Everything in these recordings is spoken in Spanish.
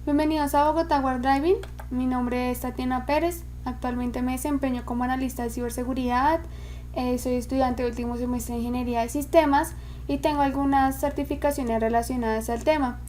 Bienvenidos a Bogotá War Driving. Mi nombre es Tatiana Pérez. Actualmente me desempeño como analista de ciberseguridad. Soy estudiante de último semestre de Ingeniería de Sistemas y tengo algunas certificaciones relacionadas al tema.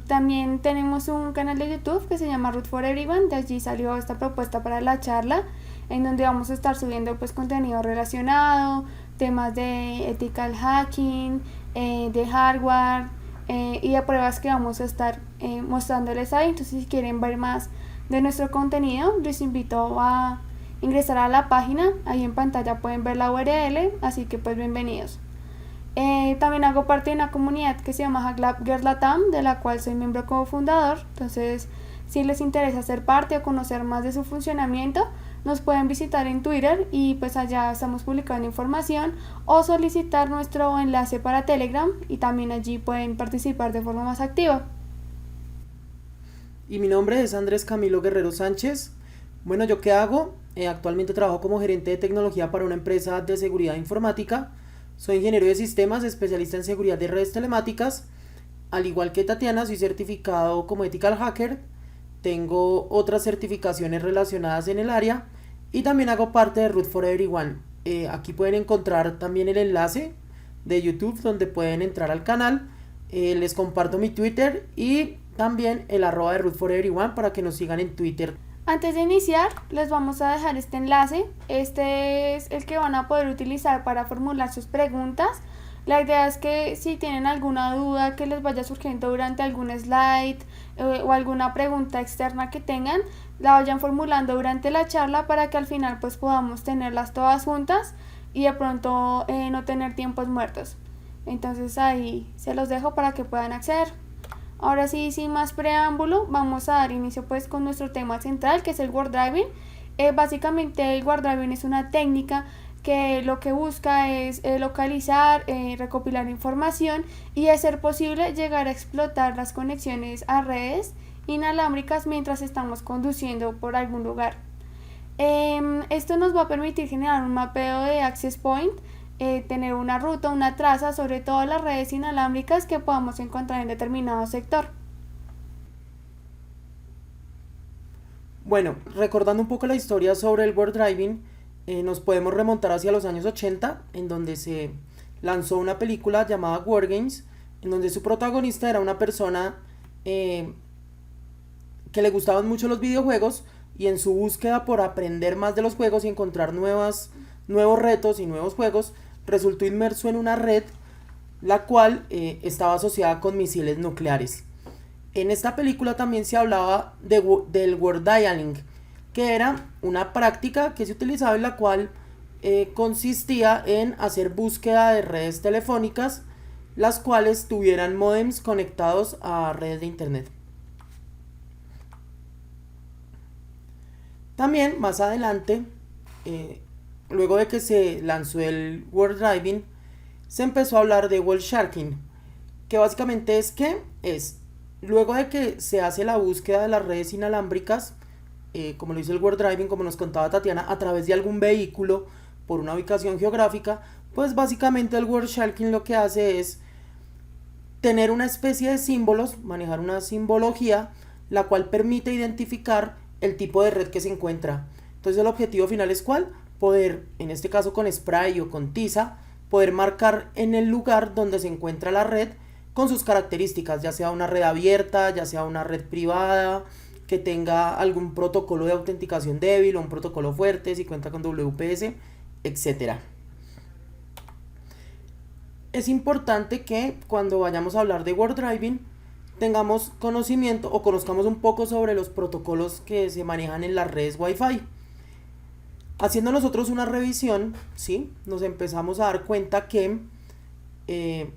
También tenemos un canal de YouTube que se llama Root for Everyone. De allí salió esta propuesta para la charla, en donde vamos a estar subiendo contenido relacionado, temas de ethical hacking, de hardware, y de pruebas que vamos a estar mostrándoles ahí. Entonces, si quieren ver más de nuestro contenido, les invito a ingresar a la página. Ahí en pantalla pueden ver la URL, así que bienvenidos. También hago parte de una comunidad que se llama Hacklab Girls Latam, de la cual soy miembro como fundador. Entonces, si les interesa ser parte o conocer más de su funcionamiento, nos pueden visitar en Twitter y allá estamos publicando información, o solicitar nuestro enlace para Telegram y también allí pueden participar de forma más activa. Y mi nombre es Andrés Camilo Guerrero Sánchez. Bueno, ¿yo qué hago? Actualmente trabajo como gerente de tecnología para una empresa de seguridad informática. Soy ingeniero de sistemas, especialista en seguridad de redes telemáticas. Al igual que Tatiana, soy certificado como ethical hacker. Tengo otras certificaciones relacionadas en el área y también hago parte de Root for Everyone. Aquí pueden encontrar también el enlace de YouTube donde pueden entrar al canal. Les comparto mi Twitter y también el @ de Root for Everyone para que nos sigan en Twitter. Antes de iniciar, les vamos a dejar este enlace. Este es el que van a poder utilizar para formular sus preguntas. La idea es que si tienen alguna duda que les vaya surgiendo durante algún slide o alguna pregunta externa que tengan, la vayan formulando durante la charla para que al final podamos tenerlas todas juntas y de pronto no tener tiempos muertos. Entonces ahí se los dejo para que puedan acceder. Ahora sí, sin más preámbulo, vamos a dar inicio con nuestro tema central, que es el War Driving. Básicamente el War Driving es una técnica que lo que busca es localizar, recopilar información y, de ser posible, llegar a explotar las conexiones a redes inalámbricas mientras estamos conduciendo por algún lugar. Esto nos va a permitir generar un mapeo de access point, tener una ruta, una traza sobre todas las redes inalámbricas que podamos encontrar en determinado sector. Bueno, recordando un poco la historia sobre el War Driving, nos podemos remontar hacia los años 80, en donde se lanzó una película llamada War Games, en donde su protagonista era una persona que le gustaban mucho los videojuegos, y en su búsqueda por aprender más de los juegos y encontrar nuevos retos y nuevos juegos, resultó inmerso en una red la cual estaba asociada con misiles nucleares. En esta película también se hablaba del War Dialing, que era una práctica que se utilizaba, en la cual consistía en hacer búsqueda de redes telefónicas, las cuales tuvieran módems conectados a redes de internet. También más adelante, luego de que se lanzó el War Driving, se empezó a hablar de Wall Sharking, que básicamente es luego de que se hace la búsqueda de las redes inalámbricas, como lo hizo el War Driving, como nos contaba Tatiana, a través de algún vehículo por una ubicación geográfica. Pues básicamente el Wall Sharking lo que hace es tener una especie de símbolos, manejar una simbología, la cual permite identificar el tipo de red que se encuentra. Entonces el objetivo final es ¿cuál? Poder, en este caso con spray o con tiza, poder marcar en el lugar donde se encuentra la red con sus características, ya sea una red abierta, ya sea una red privada, que tenga algún protocolo de autenticación débil o un protocolo fuerte, si cuenta con WPS, etc. Es importante que cuando vayamos a hablar de War Driving tengamos conocimiento o conozcamos un poco sobre los protocolos que se manejan en las redes Wi-Fi. Haciendo nosotros una revisión, ¿sí?, nos empezamos a dar cuenta que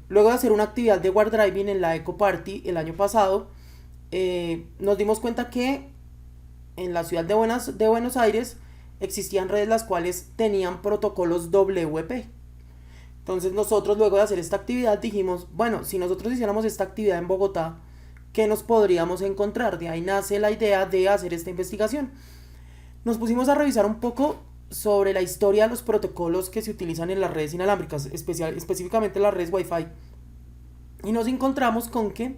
luego de hacer una actividad de War Driving en la Eco Party el año pasado, nos dimos cuenta que en la ciudad de Buenos Aires existían redes las cuales tenían protocolos WP. Entonces nosotros, luego de hacer esta actividad, dijimos, bueno, si nosotros hiciéramos esta actividad en Bogotá, ¿qué nos podríamos encontrar? De ahí nace la idea de hacer esta investigación. Nos pusimos a revisar un poco sobre la historia de los protocolos que se utilizan en las redes inalámbricas, específicamente las redes Wi-Fi. Y nos encontramos con que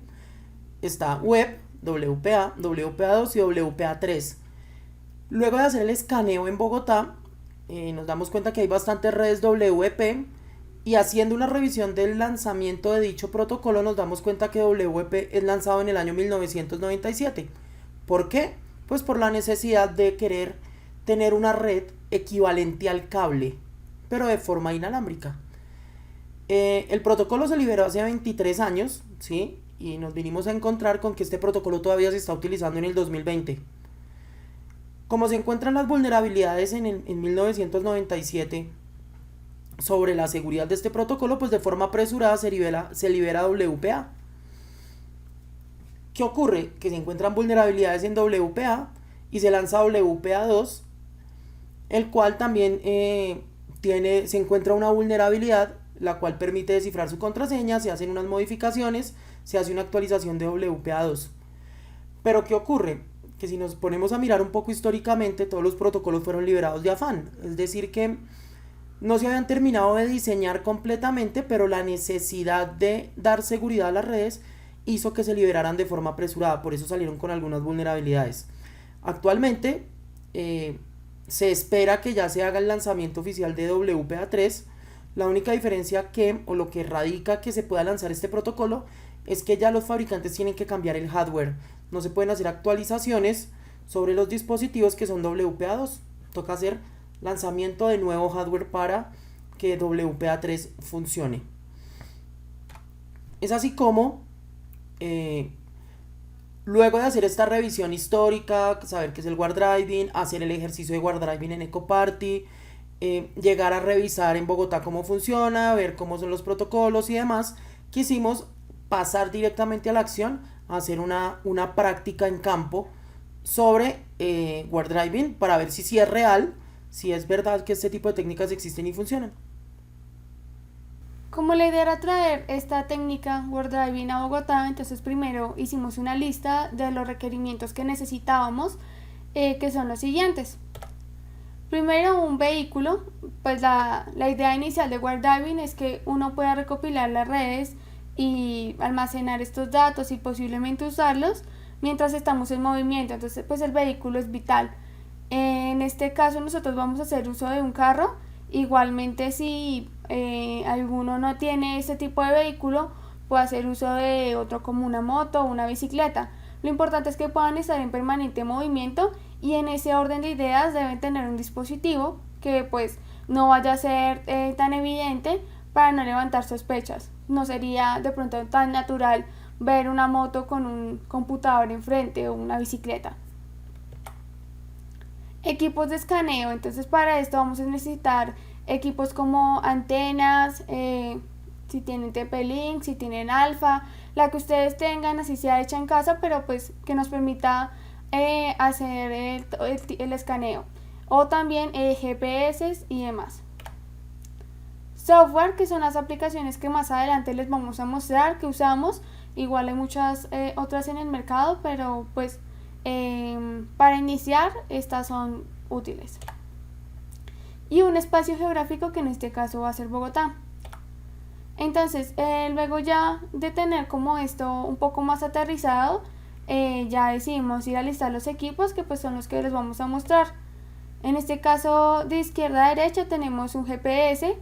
está web, WPA, WPA2 y WPA3. Luego de hacer el escaneo en Bogotá, nos damos cuenta que hay bastantes redes WP, y haciendo una revisión del lanzamiento de dicho protocolo nos damos cuenta que WP es lanzado en el año 1997. ¿Por qué? Pues por la necesidad de querer tener una red equivalente al cable, pero de forma inalámbrica. El protocolo se liberó hace 23 años, ¿sí? Y nos vinimos a encontrar con que este protocolo todavía se está utilizando en el 2020. Como se encuentran las vulnerabilidades en 1997 sobre la seguridad de este protocolo, pues de forma apresurada se libera WPA. ¿Qué ocurre? Que se encuentran vulnerabilidades en WPA y se lanza WPA2, el cual también se encuentra una vulnerabilidad, la cual permite descifrar su contraseña, se hacen unas modificaciones, se hace una actualización de WPA2. Pero ¿qué ocurre? Que si nos ponemos a mirar un poco históricamente, todos los protocolos fueron liberados de afán, es decir que no se habían terminado de diseñar completamente, pero la necesidad de dar seguridad a las redes hizo que se liberaran de forma apresurada, por eso salieron con algunas vulnerabilidades. Actualmente se espera que ya se haga el lanzamiento oficial de WPA3. La única diferencia o lo que radica que se pueda lanzar este protocolo es que ya los fabricantes tienen que cambiar el hardware. No se pueden hacer actualizaciones sobre los dispositivos que son WPA2. Toca hacer lanzamiento de nuevo hardware para que WPA3 funcione. Es así como luego de hacer esta revisión histórica, saber qué es el WarDriving, hacer el ejercicio de WarDriving en EcoParty, llegar a revisar en Bogotá cómo funciona, ver cómo son los protocolos y demás, quisimos pasar directamente a la acción, a hacer una práctica en campo sobre WarDriving para ver si es real, si es verdad que este tipo de técnicas existen y funcionan. Como la idea era traer esta técnica WarDriving a Bogotá, entonces primero hicimos una lista de los requerimientos que necesitábamos, que son los siguientes. Primero, un vehículo. Pues la idea inicial de WarDriving es que uno pueda recopilar las redes y almacenar estos datos y posiblemente usarlos mientras estamos en movimiento. Entonces pues el vehículo es vital. En este caso nosotros vamos a hacer uso de un carro. Igualmente si alguno no tiene ese tipo de vehículo, puede hacer uso de otro como una moto o una bicicleta. Lo importante es que puedan estar en permanente movimiento, y en ese orden de ideas deben tener un dispositivo que pues no vaya a ser tan evidente para no levantar sospechas. No sería de pronto tan natural ver una moto con un computador enfrente o una bicicleta. Equipos de escaneo. Entonces para esto vamos a necesitar equipos como antenas, si tienen TP-Link, si tienen Alfa, la que ustedes tengan, así sea hecha en casa, pero pues que nos permita hacer el escaneo, o también GPS y demás. Software, que son las aplicaciones que más adelante les vamos a mostrar que usamos. Igual hay muchas otras en el mercado, pero pues para iniciar estas son útiles. Y un espacio geográfico, que en este caso va a ser Bogotá. Entonces luego ya de tener como esto un poco más aterrizado, ya decidimos ir a listar los equipos, que pues son los que les vamos a mostrar. En este caso, de izquierda a derecha tenemos un GPS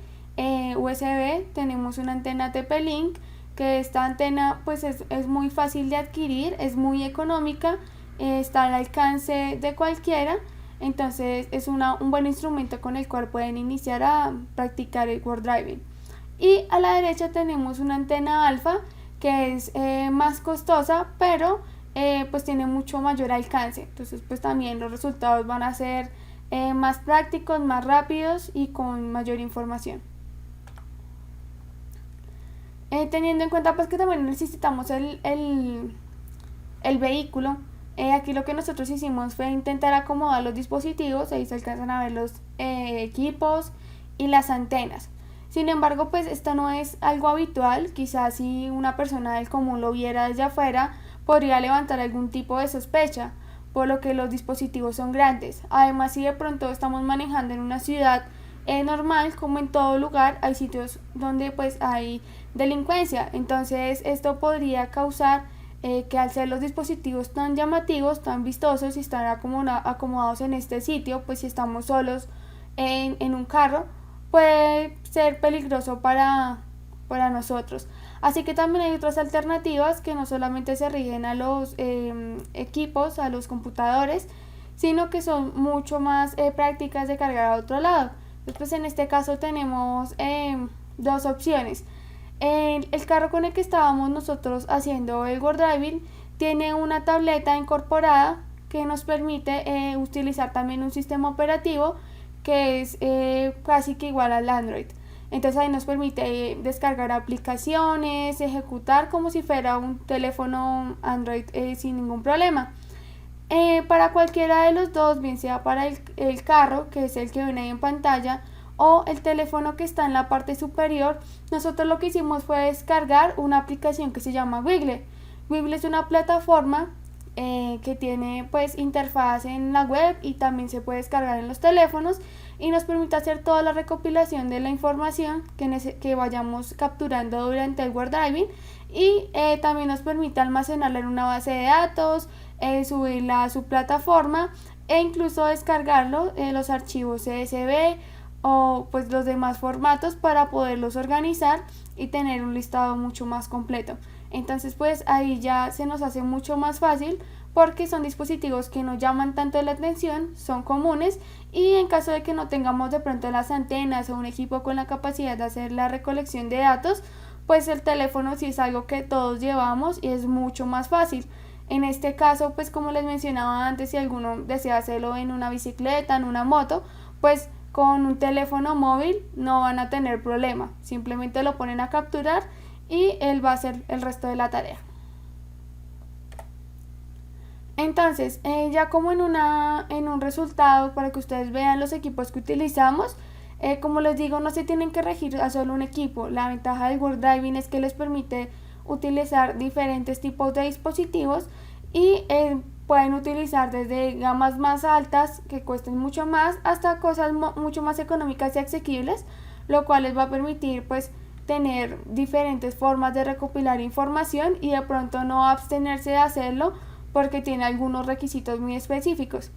USB, tenemos una antena TP-Link, que esta antena pues es muy fácil de adquirir, es muy económica, está al alcance de cualquiera. Entonces es un buen instrumento con el cual pueden iniciar a practicar el WarDriving. Y a la derecha tenemos una antena alfa, que es más costosa, pero pues tiene mucho mayor alcance. Entonces pues también los resultados van a ser más prácticos, más rápidos y con mayor información. Teniendo en cuenta pues que también necesitamos el vehículo. Aquí lo que nosotros hicimos fue intentar acomodar los dispositivos. Ahí se alcanzan a ver los equipos y las antenas. Sin embargo, pues esto no es algo habitual. Quizás si una persona del común lo viera desde afuera, podría levantar algún tipo de sospecha, por lo que los dispositivos son grandes. Además, si de pronto estamos manejando en una ciudad normal, como en todo lugar, hay sitios donde pues hay delincuencia. Entonces esto podría causar que al ser los dispositivos tan llamativos, tan vistosos y estar acomodados en este sitio, pues si estamos solos en un carro, puede ser peligroso para nosotros. Así que también hay otras alternativas que no solamente se rigen a los equipos, a los computadores, sino que son mucho más prácticas de cargar a otro lado. Después en este caso tenemos dos opciones. El carro con el que estábamos nosotros haciendo el Word Driving tiene una tableta incorporada que nos permite utilizar también un sistema operativo que es casi que igual al Android. Entonces ahí nos permite descargar aplicaciones, ejecutar como si fuera un teléfono Android sin ningún problema. Para cualquiera de los dos, bien sea para el carro, que es el que viene ahí en pantalla, o el teléfono que está en la parte superior, nosotros lo que hicimos fue descargar una aplicación que se llama Wiggle. Wiggle es una plataforma que tiene pues interfaz en la web y también se puede descargar en los teléfonos y nos permite hacer toda la recopilación de la información que vayamos capturando durante el Word Driving y también nos permite almacenarla en una base de datos, subirla a su plataforma e incluso descargarlo en los archivos CSV o pues los demás formatos para poderlos organizar y tener un listado mucho más completo. Entonces pues ahí ya se nos hace mucho más fácil porque son dispositivos que no llaman tanto la atención, son comunes y en caso de que no tengamos de pronto las antenas o un equipo con la capacidad de hacer la recolección de datos, pues el teléfono sí es algo que todos llevamos y es mucho más fácil. En este caso, pues como les mencionaba antes, si alguno desea hacerlo en una bicicleta, en una moto, pues con un teléfono móvil no van a tener problema. Simplemente lo ponen a capturar y él va a hacer el resto de la tarea. Entonces, ya como en un resultado para que ustedes vean los equipos que utilizamos, como les digo, no se tienen que regir a solo un equipo. La ventaja del Word Driving es que les permite utilizar diferentes tipos de dispositivos y pueden utilizar desde gamas más altas que cuesten mucho más hasta cosas mucho más económicas y asequibles, lo cual les va a permitir pues tener diferentes formas de recopilar información y de pronto no abstenerse de hacerlo porque tiene algunos requisitos muy específicos.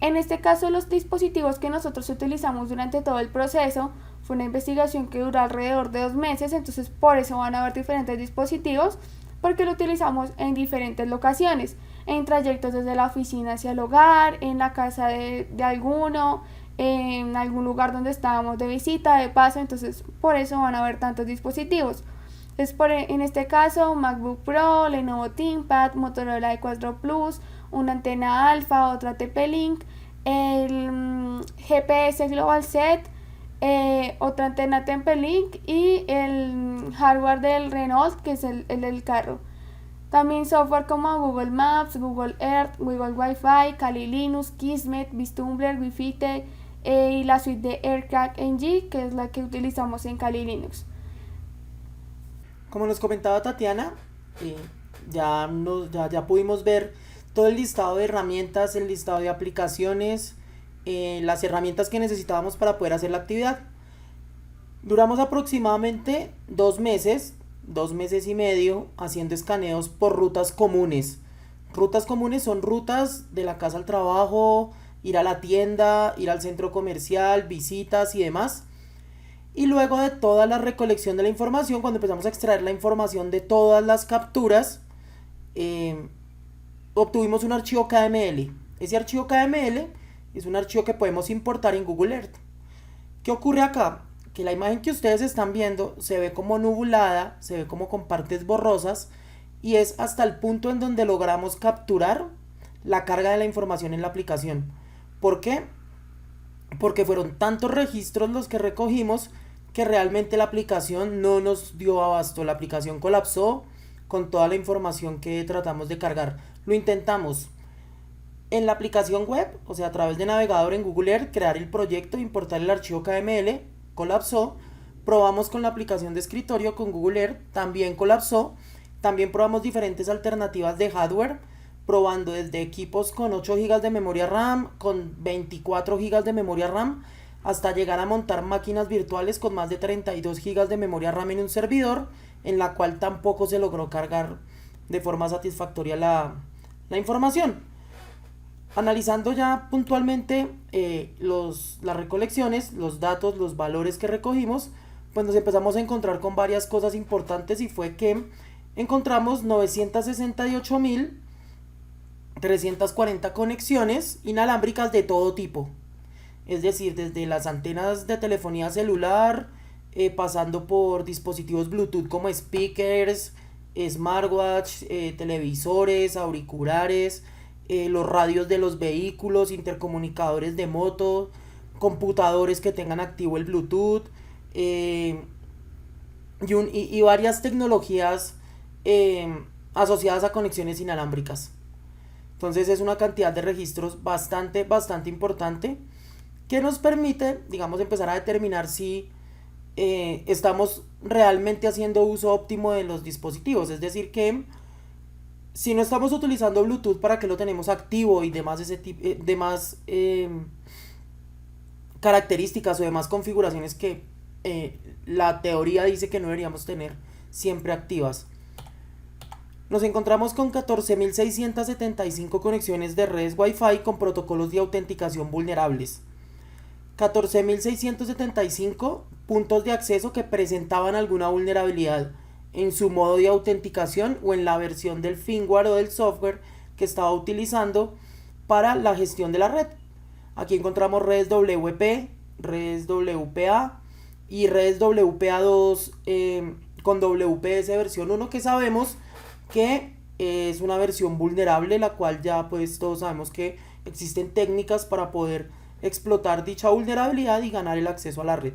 En este caso, los dispositivos que nosotros utilizamos durante todo el proceso fue una investigación que duró alrededor de 2 meses, entonces por eso van a haber diferentes dispositivos, porque lo utilizamos en diferentes locaciones, en trayectos desde la oficina hacia el hogar, en la casa de alguno, en algún lugar donde estábamos de visita, de paso, entonces por eso van a haber tantos dispositivos. En este caso, MacBook Pro, Lenovo ThinkPad, Motorola E4 Plus, una antena alfa, otra TP-Link, el GPS Global Set, otra antena TP-Link y el hardware del Renault, que es el del carro. También software como Google Maps, Google Earth, Google Wi-Fi, Kali Linux, Kismet, Vistumbler, Wi-Fi y la suite de AirCrack NG, que es la que utilizamos en Kali Linux. Como nos comentaba Tatiana, ya pudimos ver todo el listado de herramientas, el listado de aplicaciones, las herramientas que necesitábamos para poder hacer la actividad. Duramos aproximadamente 2 meses, 2 meses y medio haciendo escaneos por rutas comunes. Rutas comunes son rutas de la casa al trabajo, ir a la tienda, ir al centro comercial, visitas y demás. Y luego de toda la recolección de la información, cuando empezamos a extraer la información de todas las capturas, obtuvimos un archivo KML. Ese archivo KML es un archivo que podemos importar en Google Earth. ¿Qué ocurre acá? Que la imagen que ustedes están viendo se ve como nubulada, se ve como con partes borrosas y es hasta el punto en donde logramos capturar la carga de la información en la aplicación. ¿Por qué? Porque fueron tantos registros los que recogimos que realmente la aplicación no nos dio abasto. La aplicación colapsó con toda la información que tratamos de cargar. Lo intentamos en la aplicación web, o sea, a través de navegador en Google Earth, crear el proyecto, importar el archivo KML, colapsó. Probamos con la aplicación de escritorio con Google Earth, también colapsó. También probamos diferentes alternativas de hardware, probando desde equipos con 8 GB de memoria RAM, con 24 GB de memoria RAM, hasta llegar a montar máquinas virtuales con más de 32 GB de memoria RAM en un servidor, en la cual tampoco se logró cargar de forma satisfactoria la información. Analizando ya puntualmente las recolecciones, los datos, los valores que recogimos, pues nos empezamos a encontrar con varias cosas importantes, y fue que encontramos 968.340 conexiones inalámbricas de todo tipo. Es decir, desde las antenas de telefonía celular, pasando por dispositivos Bluetooth como speakers, smartwatch, televisores, auriculares, los radios de los vehículos, intercomunicadores de moto, computadores que tengan activo el Bluetooth, y varias tecnologías asociadas a conexiones inalámbricas. Entonces es una cantidad de registros bastante importante, que nos permite, digamos, empezar a determinar si estamos realmente haciendo uso óptimo de los dispositivos. Es decir, que si no estamos utilizando Bluetooth, ¿para qué lo tenemos activo? Y demás, demás características o demás configuraciones que la teoría dice que no deberíamos tener siempre activas. Nos encontramos con 14.675 conexiones de redes Wi-Fi con protocolos de autenticación vulnerables. 14.675 puntos de acceso que presentaban alguna vulnerabilidad en su modo de autenticación o en la versión del firmware o del software que estaba utilizando para la gestión de la red. Aquí encontramos redes WP, redes WPA y redes WPA2 con WPS versión 1, que sabemos que es una versión vulnerable, la cual ya pues todos sabemos que existen técnicas para poder explotar dicha vulnerabilidad y ganar el acceso a la red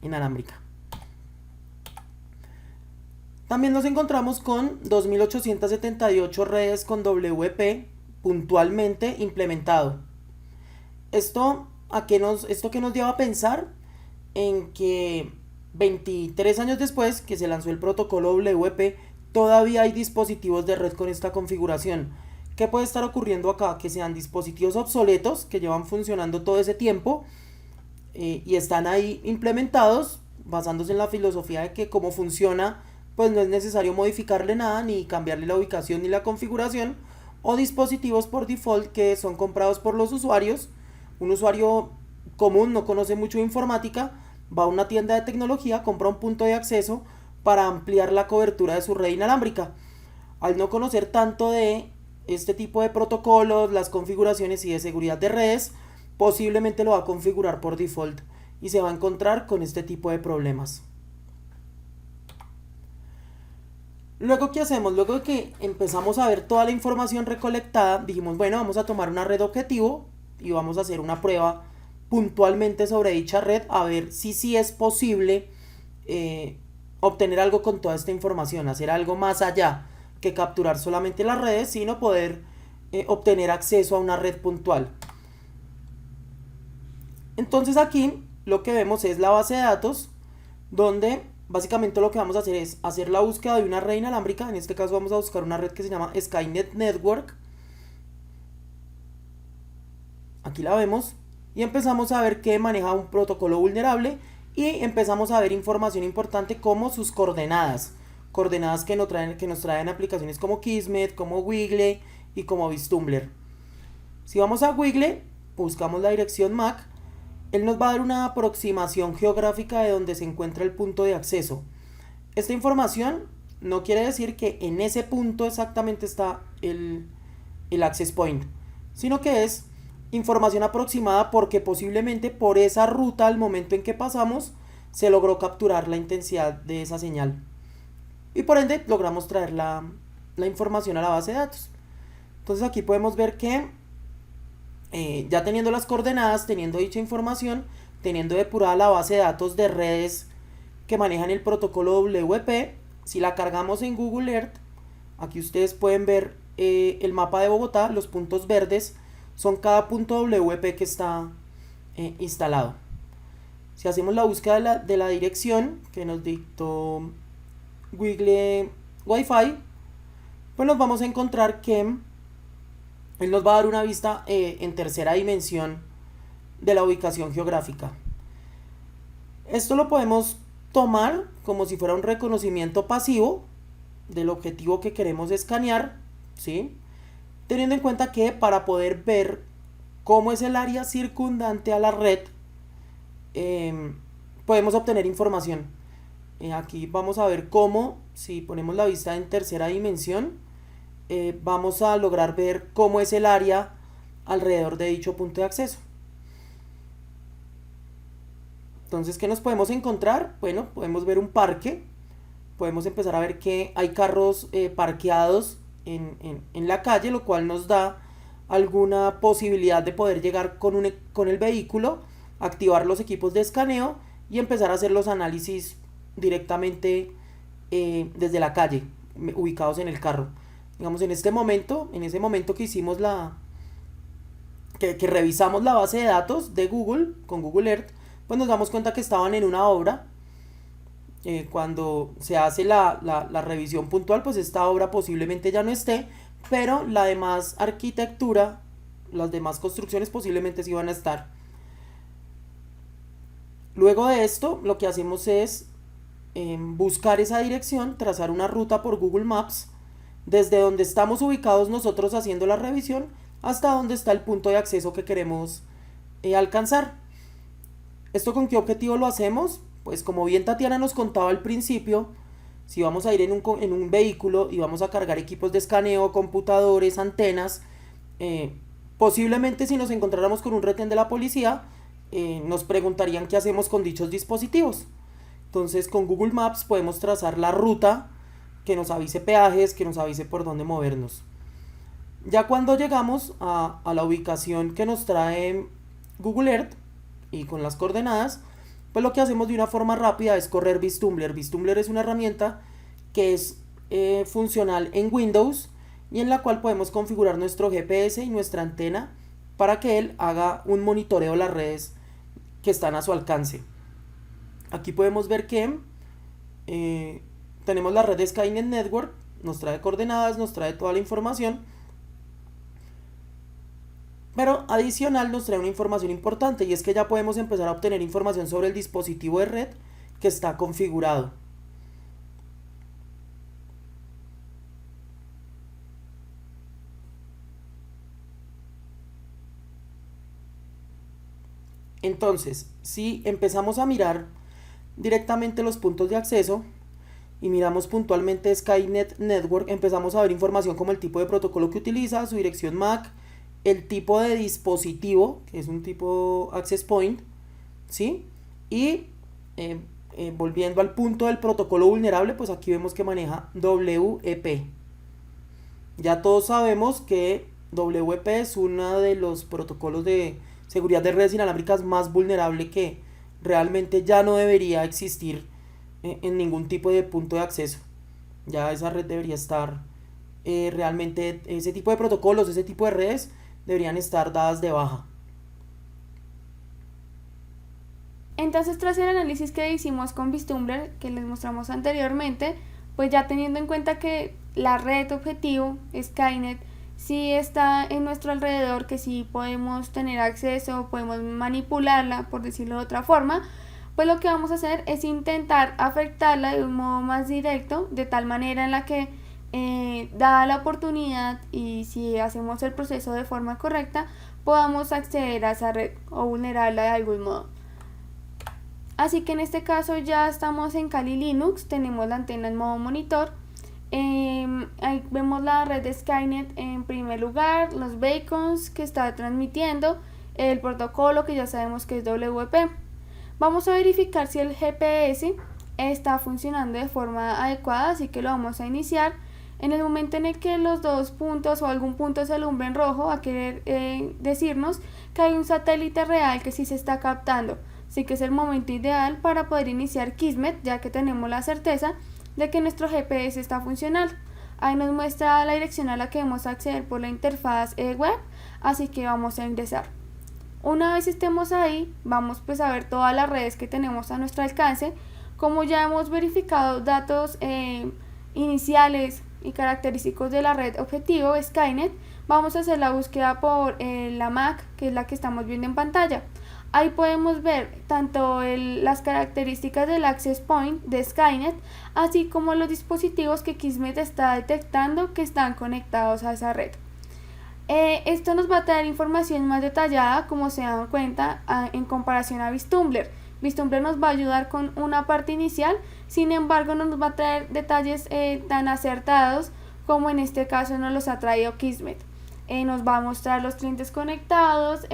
inalámbrica. También nos encontramos con 2.878 redes con WP puntualmente implementado. Esto que nos lleva a pensar en que 23 años después que se lanzó el protocolo WP, todavía hay dispositivos de red con esta configuración. ¿Qué puede estar ocurriendo acá? Que sean dispositivos obsoletos que llevan funcionando todo ese tiempo y están ahí implementados basándose en la filosofía de que como funciona, pues no es necesario modificarle nada, ni cambiarle la ubicación ni la configuración, o dispositivos por default que son comprados por los usuarios. Un usuario común no conoce mucho de informática, va a una tienda de tecnología, compra un punto de acceso para ampliar la cobertura de su red inalámbrica. Al no conocer tanto de este tipo de protocolos, las configuraciones y de seguridad de redes, posiblemente lo va a configurar por default y se va a encontrar con este tipo de problemas. Luego, ¿qué hacemos? Luego de que empezamos a ver toda la información recolectada, dijimos, bueno, vamos a tomar una red objetivo y vamos a hacer una prueba puntualmente sobre dicha red, a ver si sí es posible obtener algo con toda esta información, hacer algo más allá que capturar solamente las redes, sino poder obtener acceso a una red puntual. Entonces aquí lo que vemos es la base de datos, donde básicamente lo que vamos a hacer es hacer la búsqueda de una red inalámbrica. En este caso vamos a buscar una red que se llama Skynet Network. Aquí la vemos y empezamos a ver que maneja un protocolo vulnerable y empezamos a ver información importante como sus coordenadas que nos traen aplicaciones como Kismet, como Wiggle y como Bistumbler. Si vamos a Wiggle, buscamos la dirección MAC, él nos va a dar una aproximación geográfica de donde se encuentra el punto de acceso. Esta información no quiere decir que en ese punto exactamente está el access point, sino que es información aproximada porque posiblemente por esa ruta al momento en que pasamos se logró capturar la intensidad de esa señal y por ende logramos traer la información a la base de datos. Entonces aquí podemos ver que ya teniendo las coordenadas, teniendo dicha información, teniendo depurada la base de datos de redes que manejan el protocolo WP, si la cargamos en Google Earth, aquí ustedes pueden ver el mapa de Bogotá. Los puntos verdes son cada punto WP que está instalado. Si hacemos la búsqueda de la dirección que nos dictó Wiggle Wi-Fi, pues nos vamos a encontrar que él nos va a dar una vista en tercera dimensión de la ubicación geográfica. Esto lo podemos tomar como si fuera un reconocimiento pasivo, del objetivo que queremos escanear, ¿sí? Teniendo en cuenta que para poder ver cómo es el área circundante a la red, podemos obtener información. Aquí vamos a ver cómo, si ponemos la vista en tercera dimensión, vamos a lograr ver cómo es el área alrededor de dicho punto de acceso. Entonces, ¿qué nos podemos encontrar? Bueno, podemos ver un parque, podemos empezar a ver que hay carros parqueados en la calle, lo cual nos da alguna posibilidad de poder llegar con el vehículo, activar los equipos de escaneo y empezar a hacer los análisis directamente desde la calle, ubicados en el carro. Digamos, en ese momento que hicimos que revisamos la base de datos de Google con Google Earth, pues nos damos cuenta que estaban en una obra. Cuando se hace la revisión puntual, pues esta obra posiblemente ya no esté, pero la demás arquitectura, las demás construcciones posiblemente sí van a estar. Luego de esto, lo que hacemos es buscar esa dirección, trazar una ruta por Google Maps, desde donde estamos ubicados nosotros haciendo la revisión hasta donde está el punto de acceso que queremos alcanzar. ¿Esto con qué objetivo lo hacemos? Pues como bien Tatiana nos contaba al principio, si vamos a ir en un vehículo y vamos a cargar equipos de escaneo, computadores, antenas, posiblemente si nos encontráramos con un retén de la policía, nos preguntarían qué hacemos con dichos dispositivos. Entonces con Google Maps podemos trazar la ruta que nos avise peajes, que nos avise por dónde movernos. Ya cuando llegamos a la ubicación que nos trae Google Earth y con las coordenadas, pues lo que hacemos de una forma rápida es correr VisTumbler. VisTumbler es una herramienta que es funcional en Windows y en la cual podemos configurar nuestro GPS y nuestra antena para que él haga un monitoreo de las redes que están a su alcance. Aquí podemos ver que tenemos la red de Skynet Network, nos trae coordenadas, nos trae toda la información, pero adicional nos trae una información importante, y es que ya podemos empezar a obtener información sobre el dispositivo de red que está configurado. Entonces, si empezamos a mirar directamente los puntos de acceso y miramos puntualmente Skynet Network, empezamos a ver información como el tipo de protocolo que utiliza, su dirección MAC, el tipo de dispositivo, que es un tipo access point, ¿sí? Y volviendo al punto del protocolo vulnerable, pues aquí vemos que maneja WEP. Ya todos sabemos que WEP es uno de los protocolos de seguridad de redes inalámbricas más vulnerable, que realmente ya no debería existir en ningún tipo de punto de acceso. Ya esa red debería estar realmente, ese tipo de protocolos, ese tipo de redes deberían estar dadas de baja. Entonces, tras el análisis que hicimos con VisTumbler, que les mostramos anteriormente, pues ya teniendo en cuenta que la red objetivo, Skynet, sí está en nuestro alrededor, que sí podemos tener acceso, podemos manipularla, por decirlo de otra forma, pues lo que vamos a hacer es intentar afectarla de un modo más directo, de tal manera en la que, dada la oportunidad y si hacemos el proceso de forma correcta, podamos acceder a esa red o vulnerarla de algún modo. Así que en este caso ya estamos en Kali Linux, tenemos la antena en modo monitor. Ahí vemos la red de Skynet en primer lugar, los beacons que está transmitiendo, el protocolo que ya sabemos que es WEP. Vamos a verificar si el GPS está funcionando de forma adecuada, así que lo vamos a iniciar. En el momento en el que los dos puntos o algún punto se alumbre en rojo, va a querer decirnos que hay un satélite real que sí se está captando. Así que es el momento ideal para poder iniciar Kismet, ya que tenemos la certeza de que nuestro GPS está funcional. Ahí nos muestra la dirección a la que debemos acceder por la interfaz web, así que vamos a ingresar. Una vez estemos ahí, vamos pues a ver todas las redes que tenemos a nuestro alcance. Como ya hemos verificado datos iniciales y característicos de la red objetivo Skynet, vamos a hacer la búsqueda por la MAC, que es la que estamos viendo en pantalla. Ahí podemos ver tanto las características del access point de Skynet, así como los dispositivos que Kismet está detectando que están conectados a esa red. Esto nos va a traer información más detallada, como se dan cuenta, en comparación a VisTumbler. VisTumbler nos va a ayudar con una parte inicial, sin embargo no nos va a traer detalles tan acertados como en este caso nos los ha traído Kismet. Nos va a mostrar los clientes conectados,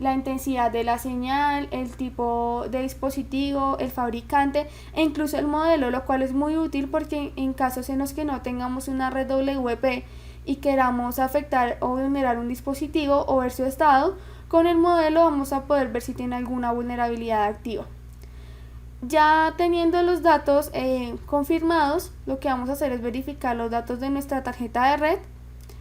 la intensidad de la señal, el tipo de dispositivo, el fabricante e incluso el modelo, lo cual es muy útil porque en casos en los que no tengamos una red WP y queramos afectar o vulnerar un dispositivo o ver su estado, con el modelo vamos a poder ver si tiene alguna vulnerabilidad activa. Ya teniendo los datos confirmados, lo que vamos a hacer es verificar los datos de nuestra tarjeta de red.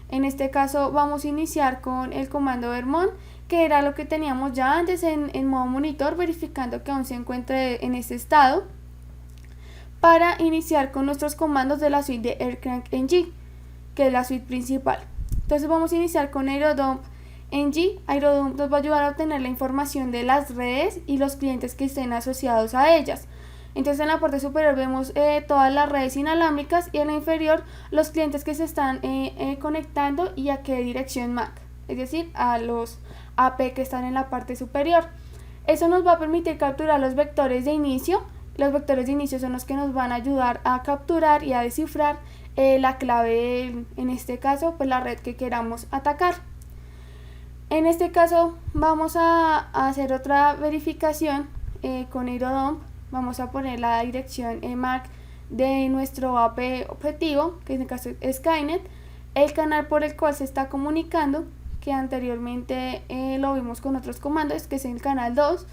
En este caso vamos a iniciar con el comando vermon, que era lo que teníamos ya antes en modo monitor, verificando que aún se encuentre en este estado, para iniciar con nuestros comandos de la suite de AirCrankNG, que es la suite principal. Entonces vamos a iniciar con AeroDump NG. AeroDump nos va a ayudar a obtener la información de las redes y los clientes que estén asociados a ellas. Entonces en la parte superior vemos todas las redes inalámbricas y en la inferior los clientes que se están conectando y a qué dirección MAC, es decir, a los AP que están en la parte superior. Eso nos va a permitir capturar los vectores de inicio. Los vectores de inicio son los que nos van a ayudar a capturar y a descifrar la clave, en este caso, pues la red que queramos atacar. En este caso vamos a hacer otra verificación con AeroDump. Vamos a poner la dirección MAC de nuestro AP objetivo, que en este caso es Skynet, el canal por el cual se está comunicando, que anteriormente lo vimos con otros comandos, que es el canal 2,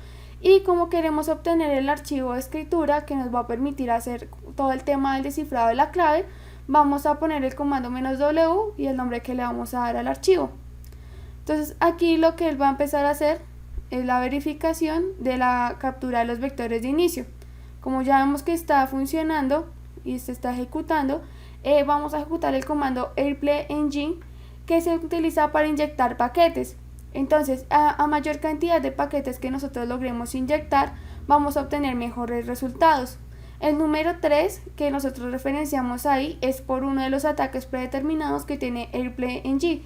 y como queremos obtener el archivo de escritura que nos va a permitir hacer todo el tema del descifrado de la clave, vamos a poner el comando "-w" y el nombre que le vamos a dar al archivo. Entonces aquí lo que él va a empezar a hacer es la verificación de la captura de los vectores de inicio. Como ya vemos que está funcionando y se está ejecutando, vamos a ejecutar el comando AirPlayNG, que se utiliza para inyectar paquetes. Entonces a mayor cantidad de paquetes que nosotros logremos inyectar, vamos a obtener mejores resultados. El número 3 que nosotros referenciamos ahí es por uno de los ataques predeterminados que tiene AirPlayNG,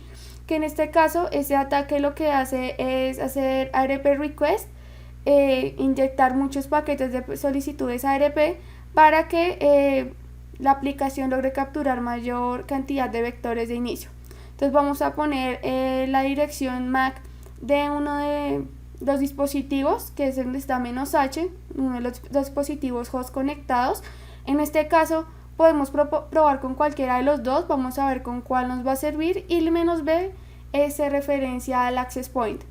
que en este caso ese ataque lo que hace es hacer ARP request, inyectar muchos paquetes de solicitudes ARP para que la aplicación logre capturar mayor cantidad de vectores de inicio. Entonces vamos a poner la dirección MAC de uno de los dispositivos, que es donde está "-h", uno de los dispositivos host conectados. En este caso podemos probar con cualquiera de los dos, vamos a ver con cuál nos va a servir, y el "-b" se referencia al access point.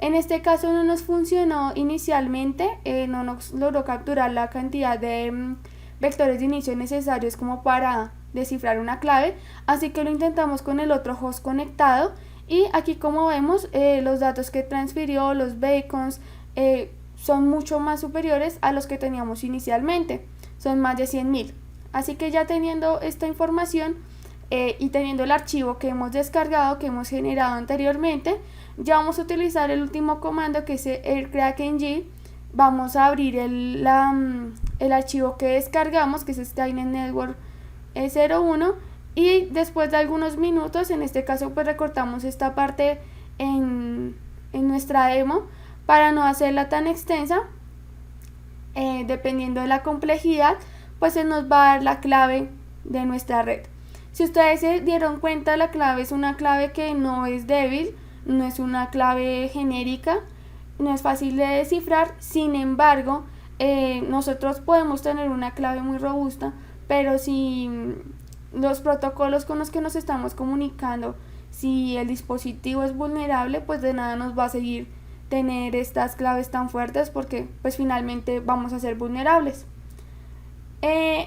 En este caso no nos funcionó inicialmente, no nos logró capturar la cantidad de vectores de inicio necesarios como para descifrar una clave, así que lo intentamos con el otro host conectado, y aquí como vemos los datos que transfirió, los beacons, son mucho más superiores a los que teníamos inicialmente, son más de 100.000. Así que ya teniendo esta información y teniendo el archivo que hemos descargado, que hemos generado anteriormente, ya vamos a utilizar el último comando, que es AirCrankNG. Vamos a abrir el archivo que descargamos, que es Skynet Network 01, y después de algunos minutos, en este caso pues recortamos esta parte en nuestra demo para no hacerla tan extensa. Dependiendo de la complejidad, pues se nos va a dar la clave de nuestra red. Si ustedes se dieron cuenta, la clave es una clave que no es débil, no es una clave genérica, no es fácil de descifrar. Sin embargo, nosotros podemos tener una clave muy robusta, pero si los protocolos con los que nos estamos comunicando, si el dispositivo es vulnerable, pues de nada nos va a seguir tener estas claves tan fuertes, porque pues finalmente vamos a ser vulnerables.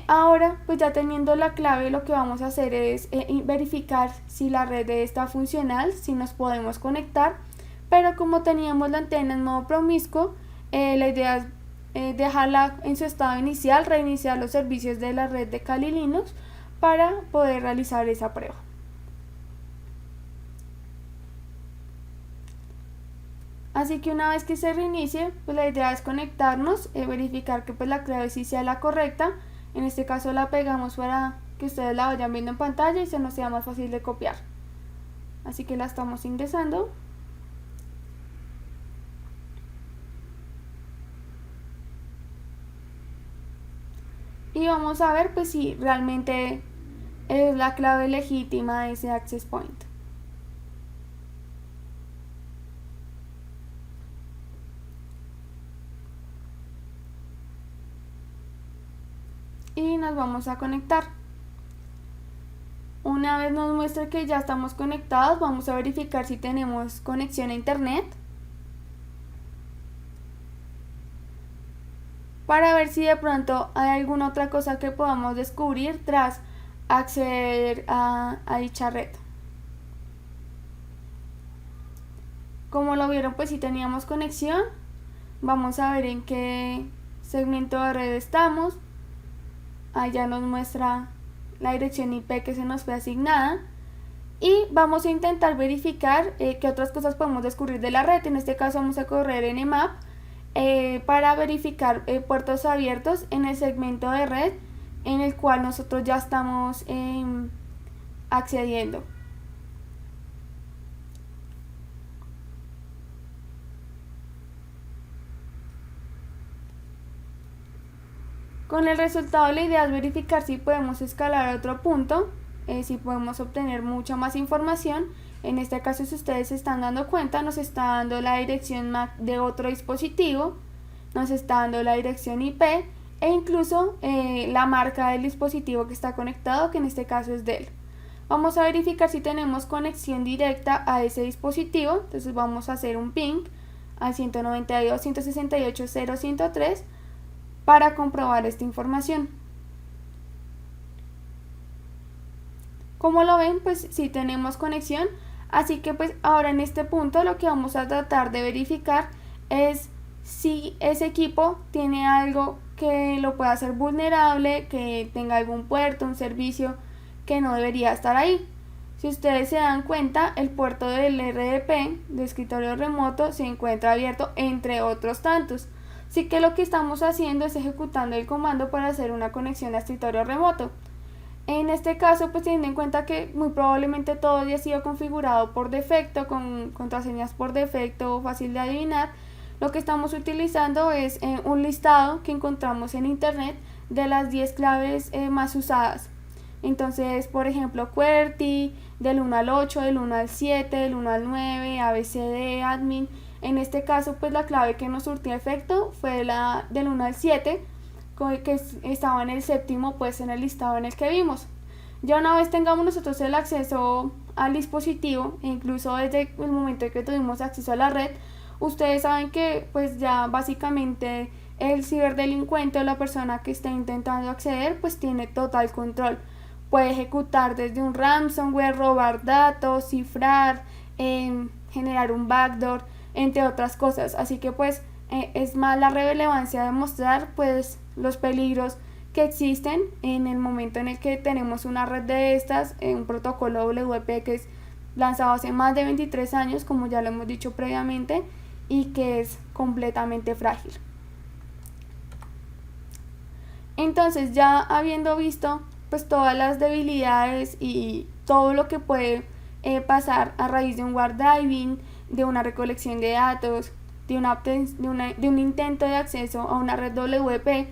Ahora pues ya teniendo la clave, lo que vamos a hacer es verificar si la red está funcional, si nos podemos conectar, pero como teníamos la antena en modo promiscuo, la idea es dejarla en su estado inicial, reiniciar los servicios de la red de Kali Linux para poder realizar esa prueba. Así que una vez que se reinicie, pues la idea es conectarnos, verificar que pues la clave sí sea la correcta. En este caso la pegamos para que ustedes la vayan viendo en pantalla y se nos sea más fácil de copiar. Así que la estamos ingresando. Y vamos a ver pues si realmente es la clave legítima de ese access point. Y nos vamos a conectar. Una vez nos muestre que ya estamos conectados, vamos a verificar si tenemos conexión a internet para ver si de pronto hay alguna otra cosa que podamos descubrir tras acceder a dicha red. Como lo vieron, pues si teníamos conexión. Vamos a ver en qué segmento de red estamos. Allá nos muestra la dirección IP que se nos fue asignada. Y vamos a intentar verificar qué otras cosas podemos descubrir de la red. En este caso vamos a correr Nmap para verificar puertos abiertos en el segmento de red en el cual nosotros ya estamos accediendo. Con el resultado la idea es verificar si podemos escalar a otro punto, si podemos obtener mucha más información. En este caso, si ustedes se están dando cuenta, nos está dando la dirección MAC de otro dispositivo, nos está dando la dirección IP e incluso la marca del dispositivo que está conectado, que en este caso es Dell. Vamos a verificar si tenemos conexión directa a ese dispositivo. Entonces vamos a hacer un ping al 192.168.0.103 para comprobar esta información. Como lo ven, pues sí tenemos conexión, así que pues ahora en este punto lo que vamos a tratar de verificar es si ese equipo tiene algo que lo pueda hacer vulnerable, que tenga algún puerto, un servicio que no debería estar ahí. Si ustedes se dan cuenta, el puerto del RDP de escritorio remoto se encuentra abierto, entre otros tantos. Así que lo que estamos haciendo es ejecutando el comando para hacer una conexión a escritorio remoto. En este caso, pues teniendo en cuenta que muy probablemente todo haya sido configurado por defecto, con contraseñas por defecto fácil de adivinar, lo que estamos utilizando es un listado que encontramos en internet de las 10 claves más usadas. Entonces, por ejemplo, QWERTY, del 1 al 8, del 1 al 7, del 1 al 9, ABCD, admin. En este caso, pues la clave que nos surtió efecto fue la del 1 al 7, que estaba en el séptimo puesto en el listado en el que vimos. Ya una vez tengamos nosotros el acceso al dispositivo, e incluso desde el momento en que tuvimos acceso a la red, ustedes saben que pues ya básicamente el ciberdelincuente o la persona que está intentando acceder pues tiene total control. Puede ejecutar desde un ransomware, robar datos, cifrar, generar un backdoor, entre otras cosas. Así que pues es más la relevancia de mostrar pues los peligros que existen en el momento en el que tenemos una red de estas, un protocolo WP que es lanzado hace más de 23 años, como ya lo hemos dicho previamente, y que es completamente frágil. Entonces, ya habiendo visto pues todas las debilidades y todo lo que puede pasar a raíz de un warp driving, de una recolección de datos, de un intento de acceso a una red WP,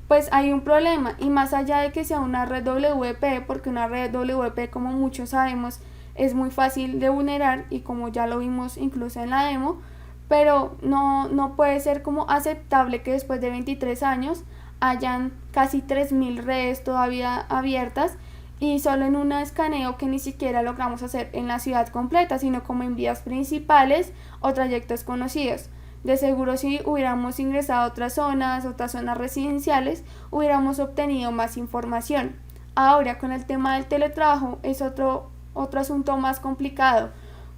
pues hay un problema. Y más allá de que sea una red WP, porque una red WP, como muchos sabemos, es muy fácil de vulnerar, y como ya lo vimos incluso en la demo, pero no puede ser como aceptable que después de 23 años hayan casi 3.000 redes todavía abiertas, y solo en un escaneo que ni siquiera logramos hacer en la ciudad completa, sino como en vías principales o trayectos conocidos. De seguro, si hubiéramos ingresado a otras zonas residenciales, hubiéramos obtenido más información. Ahora, con el tema del teletrabajo es otro asunto más complicado,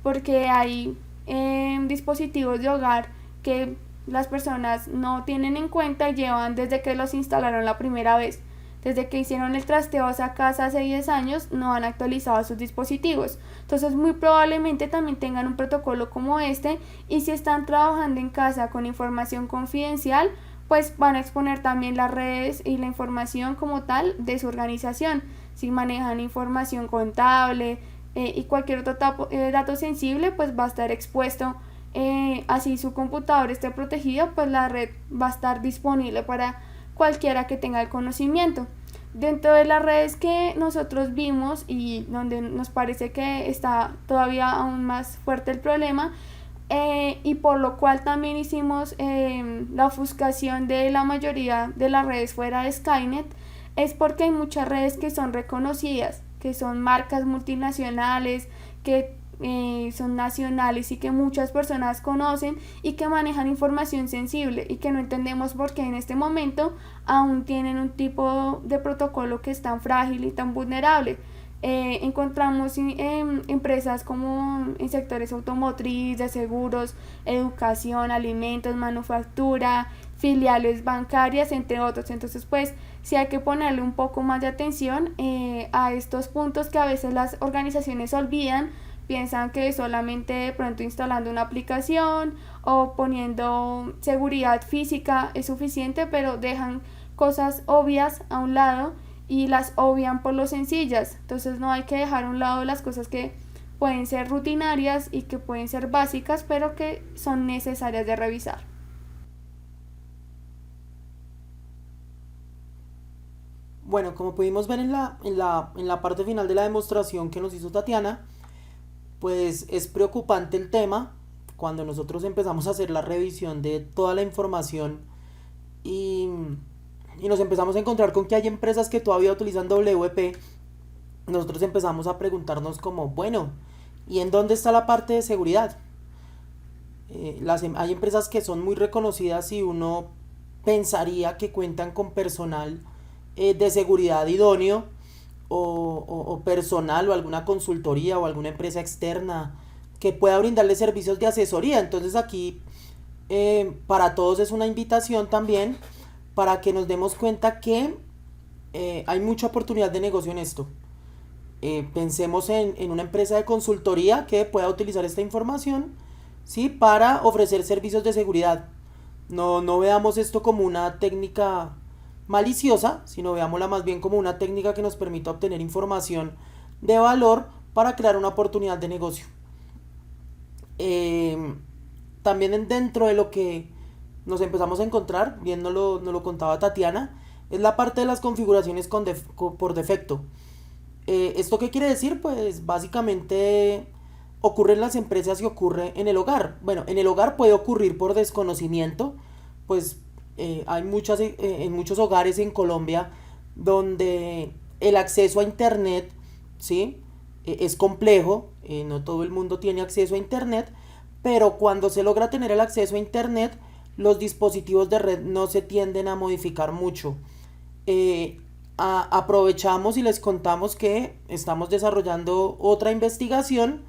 porque hay dispositivos de hogar que las personas no tienen en cuenta y llevan desde que los instalaron la primera vez. desde que hicieron el trasteo a esa casa hace 10 años, no han actualizado sus dispositivos. Entonces, muy probablemente también tengan un protocolo como este, y si están trabajando en casa con información confidencial, pues van a exponer también las redes y la información como tal de su organización. Si manejan información contable y cualquier otro dato sensible, pues va a estar expuesto. Así su computador esté protegido, pues la red va a estar disponible para cualquiera que tenga el conocimiento. Dentro de las redes que nosotros vimos y donde nos parece que está todavía aún más fuerte el problema, y por lo cual también hicimos la ofuscación de la mayoría de las redes fuera de Skynet, es porque hay muchas redes que son reconocidas, que son marcas multinacionales, que son nacionales y que muchas personas conocen y que manejan información sensible, y que no entendemos por qué en este momento aún tienen un tipo de protocolo que es tan frágil y tan vulnerable. Encontramos empresas como en sectores automotriz, de seguros, educación, alimentos, manufactura, filiales bancarias, entre otros. Entonces, pues sí hay que ponerle un poco más de atención a estos puntos que a veces las organizaciones olvidan. Piensan que solamente de pronto instalando una aplicación o poniendo seguridad física es suficiente, pero dejan cosas obvias a un lado y las obvian por lo sencillas. Entonces no hay que dejar a un lado las cosas que pueden ser rutinarias y que pueden ser básicas, pero que son necesarias de revisar. Bueno, como pudimos ver en la parte final de la demostración que nos hizo Tatiana, pues es preocupante el tema cuando nosotros empezamos a hacer la revisión de toda la información y, y nos empezamos a encontrar con que hay empresas que todavía utilizan WP. Nosotros empezamos a preguntarnos como, bueno, ¿y en dónde está la parte de seguridad? Hay empresas que son muy reconocidas y uno pensaría que cuentan con personal de seguridad idóneo, o personal o alguna consultoría o alguna empresa externa que pueda brindarle servicios de asesoría. Entonces aquí para todos es una invitación también para que nos demos cuenta que hay mucha oportunidad de negocio en esto. Pensemos en una empresa de consultoría que pueda utilizar esta información, ¿sí?, para ofrecer servicios de seguridad. No veamos esto como una técnica maliciosa, sino veámosla más bien como una técnica que nos permita obtener información de valor para crear una oportunidad de negocio. También dentro de lo que nos empezamos a encontrar, bien nos lo contaba Tatiana, es la parte de las configuraciones por defecto. ¿Esto qué quiere decir? Pues básicamente ocurre en las empresas y ocurre en el hogar. Bueno, en el hogar puede ocurrir por desconocimiento, pues hay en muchos hogares en Colombia donde el acceso a internet, ¿sí?, es complejo. No todo el mundo tiene acceso a internet, pero cuando se logra tener el acceso a internet, los dispositivos de red no se tienden a modificar mucho. Aprovechamos y les contamos que estamos desarrollando otra investigación,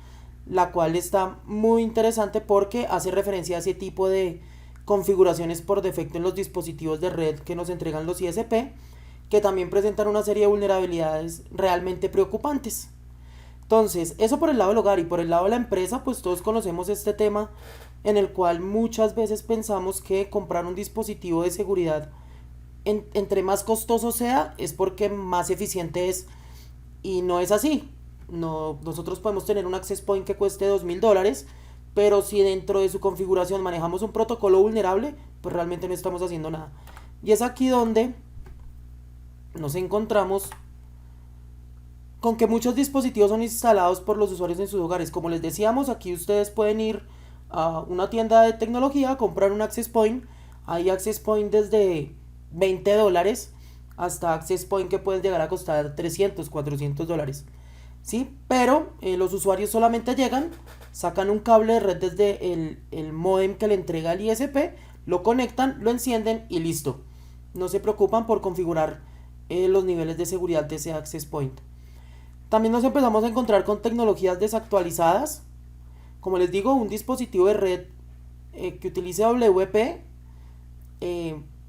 la cual está muy interesante porque hace referencia a ese tipo de configuraciones por defecto en los dispositivos de red que nos entregan los ISP, que también presentan una serie de vulnerabilidades realmente preocupantes. Entonces, eso por el lado del hogar, y por el lado de la empresa, pues todos conocemos este tema en el cual muchas veces pensamos que comprar un dispositivo de seguridad, entre más costoso sea, es porque más eficiente es, y no es así. No, nosotros podemos tener un access point que cueste $2,000, pero si dentro de su configuración manejamos un protocolo vulnerable, pues realmente no estamos haciendo nada. Y es aquí donde nos encontramos con que muchos dispositivos son instalados por los usuarios en sus hogares. Como les decíamos, aquí ustedes pueden ir a una tienda de tecnología, comprar un access point. Hay access point desde $20 hasta access point que pueden llegar a costar $300, $400. ¿Sí? Pero los usuarios solamente llegan, sacan un cable de red desde el módem que le entrega el ISP, lo conectan, lo encienden y listo. No se preocupan por configurar los niveles de seguridad de ese access point. También nos empezamos a encontrar con tecnologías desactualizadas. Como les digo, un dispositivo de red que utilice WP,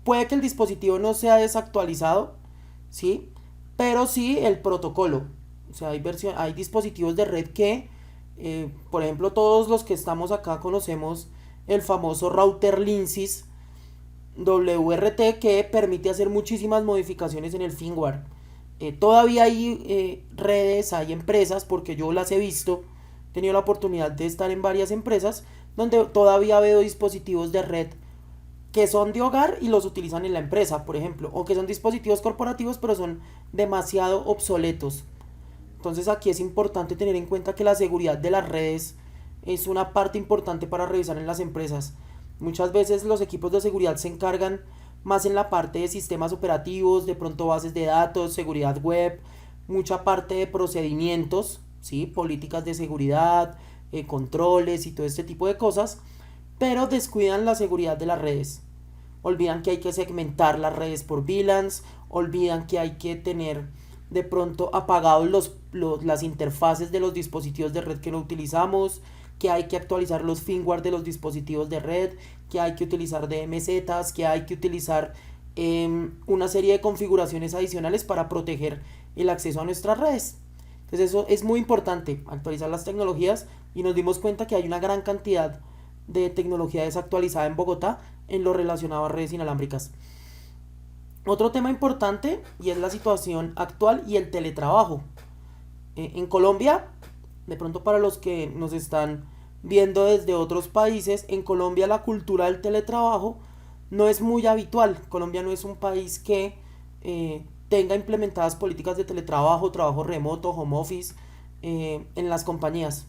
puede que el dispositivo no sea desactualizado, ¿sí? Pero sí el protocolo. O sea, hay dispositivos de red que, por ejemplo, todos los que estamos acá conocemos el famoso router Linksys WRT, que permite hacer muchísimas modificaciones en el firmware. Todavía hay redes, hay empresas, porque yo las he visto, he tenido la oportunidad de estar en varias empresas donde todavía veo dispositivos de red que son de hogar y los utilizan en la empresa, por ejemplo, o que son dispositivos corporativos pero son demasiado obsoletos. Entonces aquí es importante tener en cuenta que la seguridad de las redes es una parte importante para revisar en las empresas. Muchas veces los equipos de seguridad se encargan más en la parte de sistemas operativos, de pronto bases de datos, seguridad web, mucha parte de procedimientos, ¿sí? Políticas de seguridad, controles y todo este tipo de cosas, pero descuidan la seguridad de las redes. Olvidan que hay que segmentar las redes por VLANs, olvidan que hay que tener de pronto apagados las interfaces de los dispositivos de red que no utilizamos, que hay que actualizar los firmware de los dispositivos de red, que hay que utilizar DMZs, que hay que utilizar una serie de configuraciones adicionales para proteger el acceso a nuestras redes. Entonces eso es muy importante, actualizar las tecnologías, y nos dimos cuenta que hay una gran cantidad de tecnología desactualizada en Bogotá en lo relacionado a redes inalámbricas. Otro tema importante y es la situación actual y el teletrabajo. En Colombia, de pronto para los que nos están viendo desde otros países, en Colombia la cultura del teletrabajo no es muy habitual. Colombia no es un país que tenga implementadas políticas de teletrabajo, trabajo remoto, home office en las compañías.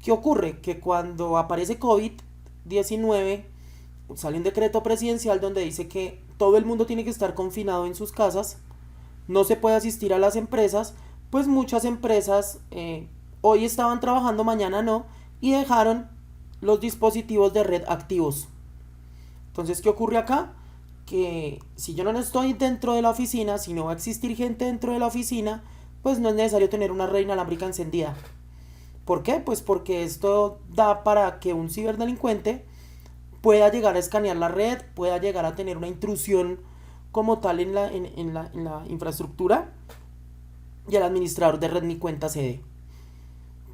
¿Qué ocurre? Que cuando aparece COVID-19 sale un decreto presidencial donde dice que todo el mundo tiene que estar confinado en sus casas, no se puede asistir a las empresas, pues muchas empresas hoy estaban trabajando, mañana no, y dejaron los dispositivos de red activos. Entonces, ¿qué ocurre acá? Que si yo no estoy dentro de la oficina, si no va a existir gente dentro de la oficina, pues no es necesario tener una red inalámbrica encendida. ¿Por qué? Pues porque esto da para que un ciberdelincuente pueda llegar a escanear la red, pueda llegar a tener una intrusión como tal en la infraestructura, y el administrador de red ni cuenta se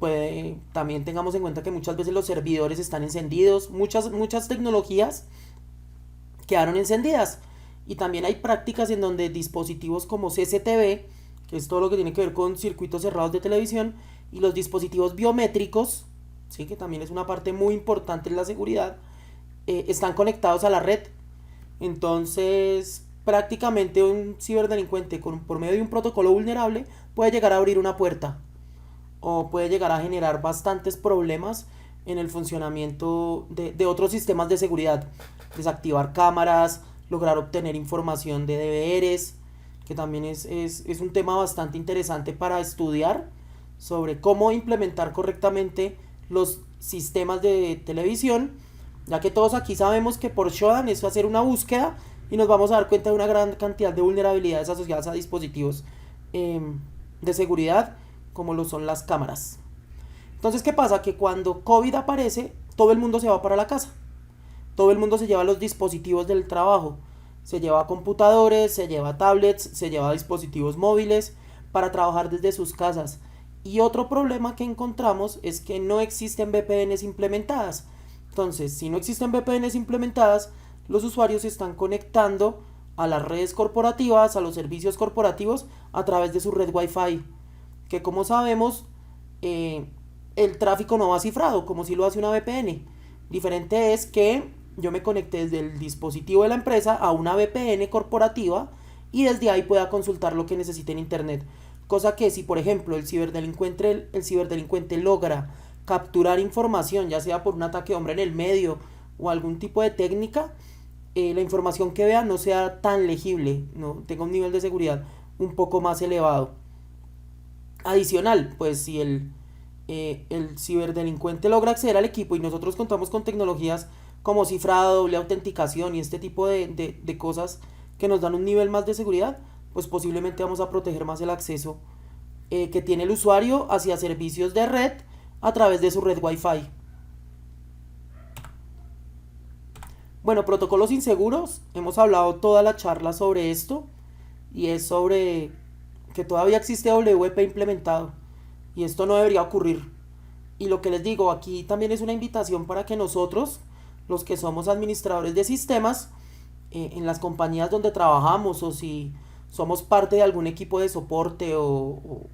dé. También tengamos en cuenta que muchas veces los servidores están encendidos, muchas tecnologías quedaron encendidas, y también hay prácticas en donde dispositivos como CCTV, que es todo lo que tiene que ver con circuitos cerrados de televisión, y los dispositivos biométricos, ¿sí? Que también es una parte muy importante en la seguridad, están conectados a la red. Entonces prácticamente un ciberdelincuente por medio de un protocolo vulnerable puede llegar a abrir una puerta o puede llegar a generar bastantes problemas en el funcionamiento de otros sistemas de seguridad, desactivar cámaras, lograr obtener información de deberes, que también es un tema bastante interesante para estudiar sobre cómo implementar correctamente los sistemas de televisión, ya que todos aquí sabemos que por Shodan es hacer una búsqueda y nos vamos a dar cuenta de una gran cantidad de vulnerabilidades asociadas a dispositivos de seguridad, como lo son las cámaras. Entonces, ¿qué pasa? Que cuando COVID aparece, todo el mundo se va para la casa. Todo el mundo se lleva los dispositivos del trabajo. Se lleva computadores, se lleva tablets, se lleva dispositivos móviles para trabajar desde sus casas. Y otro problema que encontramos es que no existen VPNs implementadas. Entonces, si no existen VPNs implementadas, los usuarios se están conectando a las redes corporativas, a los servicios corporativos, a través de su red Wi-Fi, que como sabemos, el tráfico no va cifrado, como si lo hace una VPN. Diferente es que yo me conecte desde el dispositivo de la empresa a una VPN corporativa y desde ahí pueda consultar lo que necesite en internet. Cosa que si, por ejemplo, el ciberdelincuente logra capturar información, ya sea por un ataque de hombre en el medio o algún tipo de técnica, la información que vea no sea tan legible, no tenga un nivel de seguridad un poco más elevado. Adicional, pues si el ciberdelincuente logra acceder al equipo y nosotros contamos con tecnologías como cifrado, doble autenticación y este tipo de cosas que nos dan un nivel más de seguridad, pues posiblemente vamos a proteger más el acceso que tiene el usuario hacia servicios de red a través de su red Wi-Fi. Bueno, protocolos inseguros, hemos hablado toda la charla sobre esto. y es sobre que todavía existe WP implementado y esto no debería ocurrir. Y lo que les digo, aquí también es una invitación para que nosotros, los que somos administradores de sistemas, en las compañías donde trabajamos o si somos parte de algún equipo de soporte o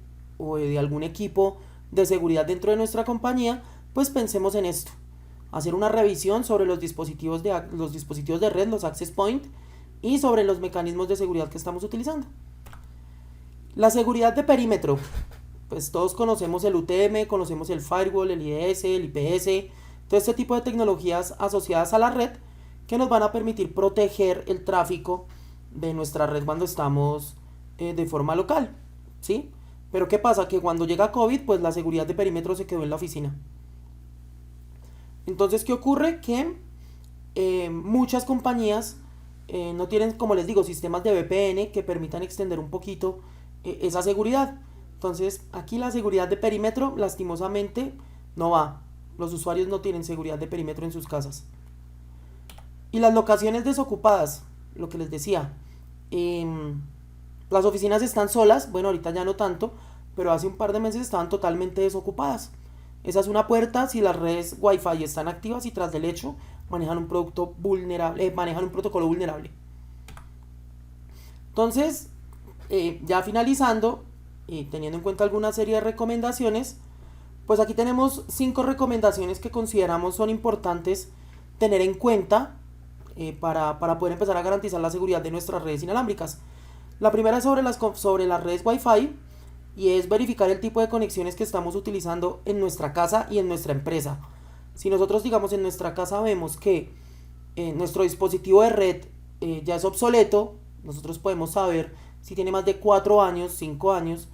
de algún equipo de seguridad dentro de nuestra compañía, pues pensemos en esto. Hacer una revisión sobre los dispositivos de red, los access point, y sobre los mecanismos de seguridad que estamos utilizando. La seguridad de perímetro. Pues todos conocemos el UTM, conocemos el firewall, el IDS, el IPS, todo este tipo de tecnologías asociadas a la red que nos van a permitir proteger el tráfico de nuestra red cuando estamos de forma local, ¿sí? Pero ¿qué pasa? Que cuando llega COVID, pues la seguridad de perímetro se quedó en la oficina. Entonces, ¿qué ocurre? Que muchas compañías no tienen, como les digo, sistemas de VPN que permitan extender un poquito esa seguridad. Entonces, aquí la seguridad de perímetro, lastimosamente, no va. Los usuarios no tienen seguridad de perímetro en sus casas. Y las locaciones desocupadas, lo que les decía. Las oficinas están solas, bueno, ahorita ya no tanto, pero hace un par de meses estaban totalmente desocupadas. Esa es una puerta si las redes Wi-Fi están activas y tras del hecho manejan un producto vulnerable, manejan un protocolo vulnerable. Entonces, ya finalizando, teniendo en cuenta alguna serie de recomendaciones, pues aquí tenemos 5 recomendaciones que consideramos son importantes tener en cuenta para poder empezar a garantizar la seguridad de nuestras redes inalámbricas. La primera es sobre las redes Wi-Fi y es verificar el tipo de conexiones que estamos utilizando en nuestra casa y en nuestra empresa. Si nosotros, digamos, en nuestra casa vemos que nuestro dispositivo de red ya es obsoleto, nosotros podemos saber si tiene más de 4 años, 5 años.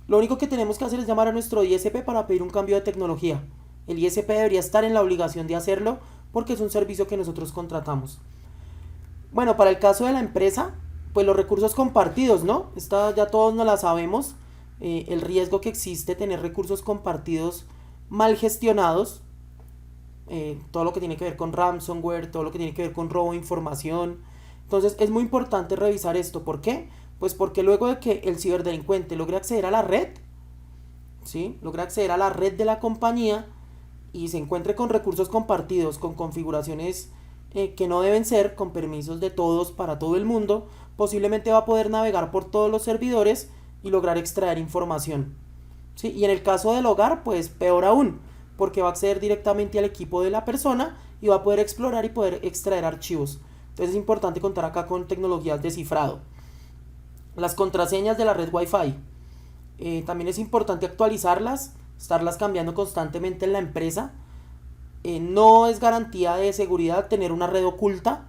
Lo único que tenemos que hacer es llamar a nuestro ISP para pedir un cambio de tecnología. El ISP debería estar en la obligación de hacerlo porque es un servicio que nosotros contratamos. Bueno, para el caso de la empresa, pues los recursos compartidos, ¿no? Esta ya todos nos la sabemos. El riesgo que existe tener recursos compartidos mal gestionados. Todo lo que tiene que ver con ransomware, todo lo que tiene que ver con robo de información. Entonces es muy importante revisar esto. ¿Por qué? Pues porque luego de que el ciberdelincuente logre acceder a la red, ¿sí? Logre acceder a la red de la compañía y se encuentre con recursos compartidos, con configuraciones que no deben ser, con permisos de todos para todo el mundo, posiblemente va a poder navegar por todos los servidores y lograr extraer información, ¿sí? Y en el caso del hogar, pues peor aún, porque va a acceder directamente al equipo de la persona y va a poder explorar y poder extraer archivos. Entonces es importante contar acá con tecnologías de cifrado. Las contraseñas de la red Wi-Fi. También es importante actualizarlas, estarlas cambiando constantemente en la empresa. No es garantía de seguridad tener una red oculta.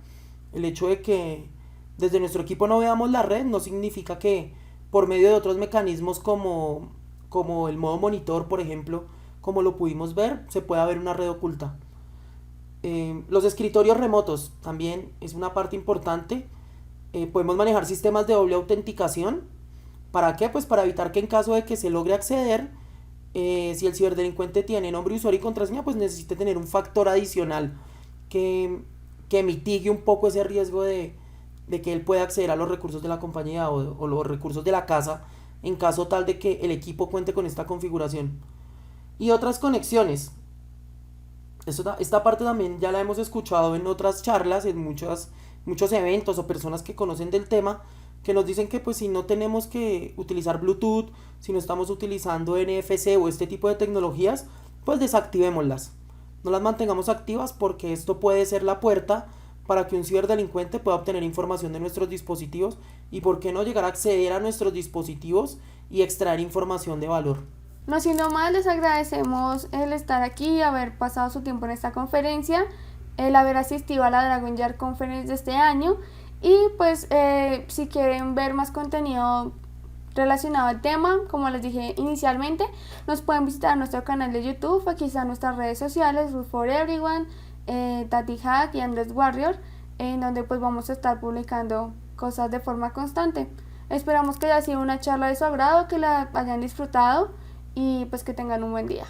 El hecho de que desde nuestro equipo no veamos la red no significa que por medio de otros mecanismos como el modo monitor, por ejemplo, como lo pudimos ver, se pueda ver una red oculta. Los escritorios remotos también es una parte importante. Podemos manejar sistemas de doble autenticación. ¿Para qué? Pues para evitar que en caso de que se logre acceder, si el ciberdelincuente tiene nombre, usuario y contraseña, pues necesite tener un factor adicional que mitigue un poco ese riesgo de que él pueda acceder a los recursos de la compañía o los recursos de la casa en caso tal de que el equipo cuente con esta configuración. Y otras conexiones. Esta parte también ya la hemos escuchado en otras charlas, en muchos eventos o personas que conocen del tema, que nos dicen que pues si no tenemos que utilizar Bluetooth, si no estamos utilizando NFC o este tipo de tecnologías, pues desactivémoslas. No las mantengamos activas porque esto puede ser la puerta para que un ciberdelincuente pueda obtener información de nuestros dispositivos y por qué no llegar a acceder a nuestros dispositivos y extraer información de valor. No siendo más, les agradecemos el estar aquí, haber pasado su tiempo en esta conferencia, el haber asistido a la Dragon Yard Conference de este año y pues si quieren ver más contenido relacionado al tema, como les dije inicialmente, nos pueden visitar nuestro canal de YouTube, aquí están nuestras redes sociales, Root for Everyone, Tati Hack y Andres Warrior, en donde pues vamos a estar publicando cosas de forma constante. Esperamos que haya sido una charla de su agrado, que la hayan disfrutado y pues que tengan un buen día.